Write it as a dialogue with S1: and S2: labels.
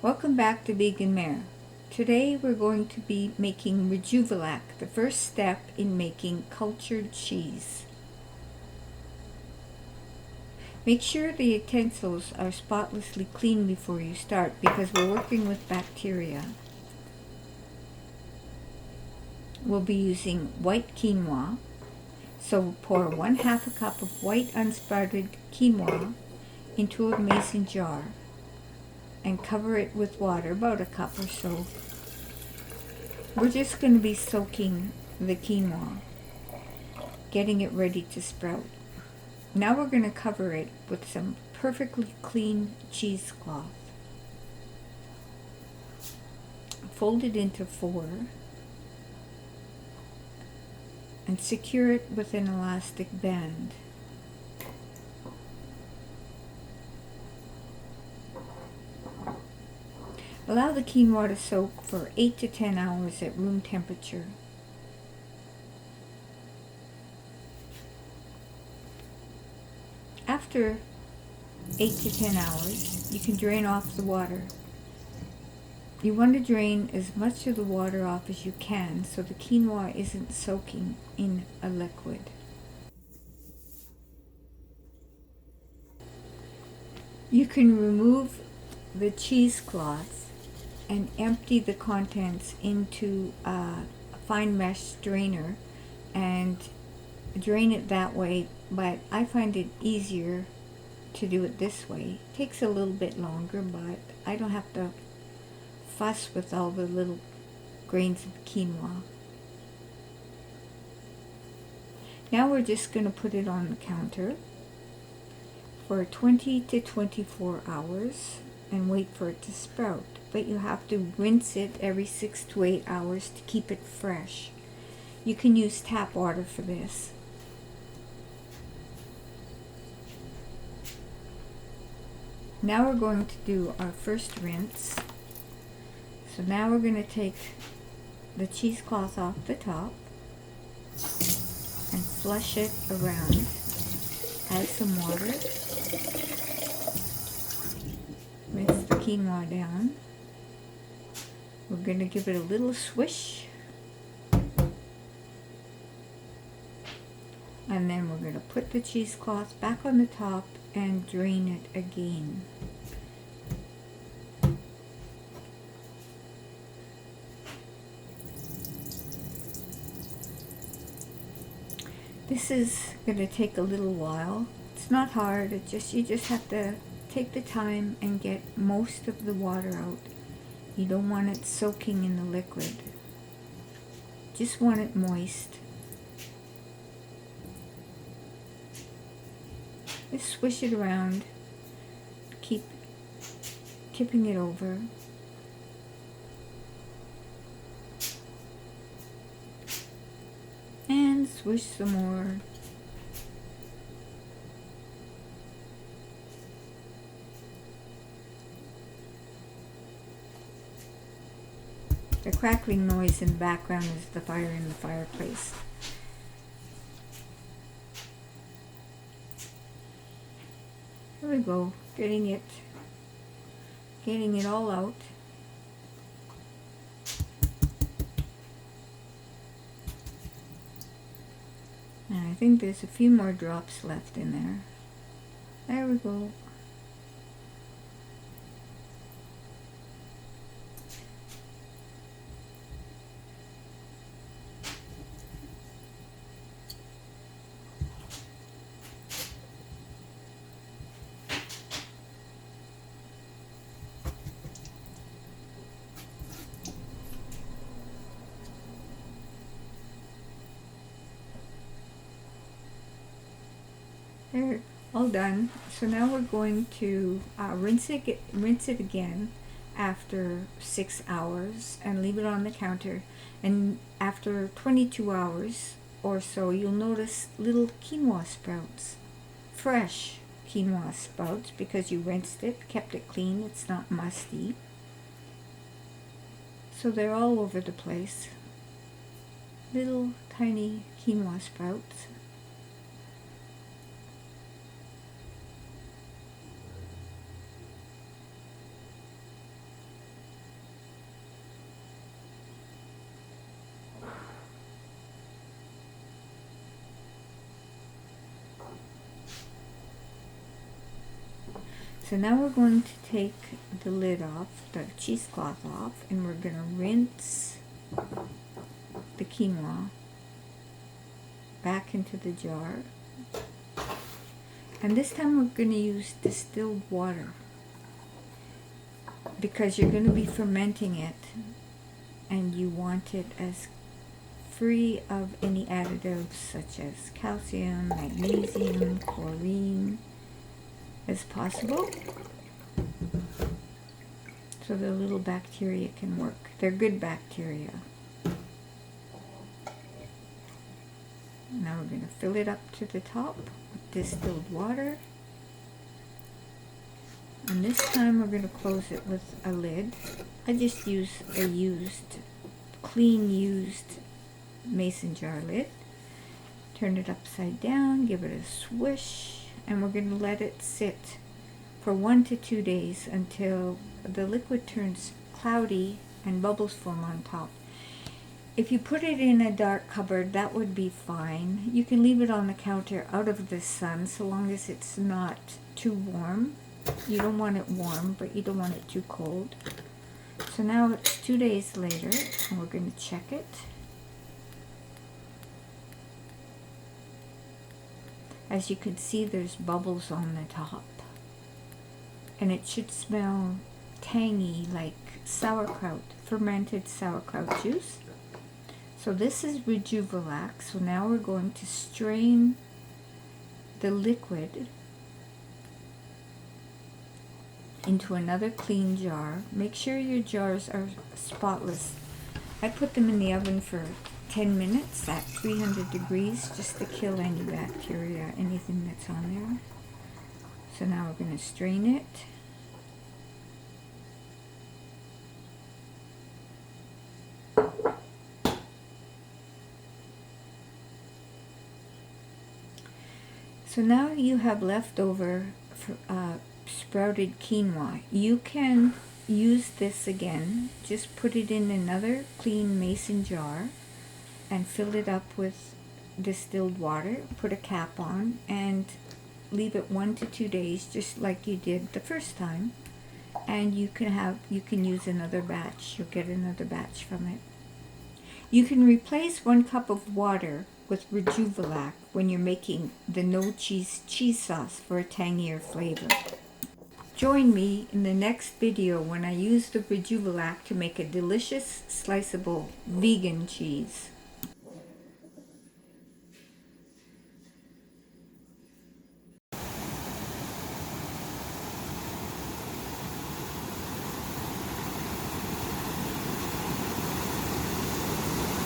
S1: Welcome back to Vegan Mare. Today we're going to be making Rejeuvelac, the first step in making cultured cheese. Make sure the utensils are spotlessly clean before you start because we're working with bacteria. We'll be using white quinoa, so pour 1/2 cup of white unsprouted quinoa into a mason jar and cover it with water, about a cup or so. We're just going to be soaking the quinoa, getting it ready to sprout. Now we're going to cover it with some perfectly clean cheesecloth. Fold it into 4 and secure it with an elastic band. Allow the quinoa to soak for 8 to 10 hours at room temperature. After 8 to 10 hours, you can drain off the water. You want to drain as much of the water off as you can so the quinoa isn't soaking in a liquid. You can remove the cheesecloth and empty the contents into a fine mesh strainer and drain it that way, but I find it easier to do it this way. It takes a little bit longer, but I don't have to fuss with all the little grains of quinoa. Now we're just going to put it on the counter for 20 to 24 hours and wait for it to sprout. But you have to rinse it every 6 to 8 hours to keep it fresh. You can use tap water for this. Now we're going to do our first rinse. So now we're going to take the cheesecloth off the top and flush it around. Add some water. Rinse the quinoa down. We're going to give it a little swish. And then we're going to put the cheesecloth back on the top and drain it again. This is going to take a little while. It's not hard. You just have to take the time and get most of the water out. You don't want it soaking in the liquid. Just want it moist. Just swish it around. Keep tipping it over. And swish some more. The crackling noise in the background is the fire in the fireplace. There we go, getting it all out. And I think there's a few more drops left in there. There we go. There, all done. So now we're going to rinse it again after 6 hours and leave it on the counter. And after 22 hours or so, you'll notice little quinoa sprouts, fresh quinoa sprouts, because you rinsed it, kept it clean. It's not musty. So they're all over the place. Little tiny quinoa sprouts. So now we're going to take the lid off, the cheesecloth off, and we're going to rinse the quinoa back into the jar. And this time we're going to use distilled water because you're going to be fermenting it and you want it as free of any additives such as calcium, magnesium, chlorine as possible, so the little bacteria can work. They're good bacteria. Now we're going to fill it up to the top with distilled water. And this time we're going to close it with a lid. I just use a clean used mason jar lid. Turn it upside down, give it a swish, and we're going to let it sit for 1 to 2 days until the liquid turns cloudy and bubbles form on top. If you put it in a dark cupboard, that would be fine. You can leave it on the counter out of the sun so long as it's not too warm. You don't want it warm, but you don't want it too cold. So now it's 2 days later, and we're going to check it. As you can see, there's bubbles on the top. And it should smell tangy like sauerkraut, fermented sauerkraut juice. So this is Rejeuvelac. So now we're going to strain the liquid into another clean jar. Make sure your jars are spotless. I put them in the oven for 10 minutes at 300 degrees just to kill any bacteria, anything that's on there. So now we're going to strain it. So now you have leftover sprouted quinoa. You can use this again. Just put it in another clean mason jar and fill it up with distilled water. Put a cap on and leave it 1 to 2 days, just like you did the first time. And you can use another batch. You'll get another batch from it. You can replace 1 cup of water with Rejeuvelac when you're making the no cheese sauce for a tangier flavor. Join me in the next video when I use the Rejeuvelac to make a delicious, sliceable vegan cheese.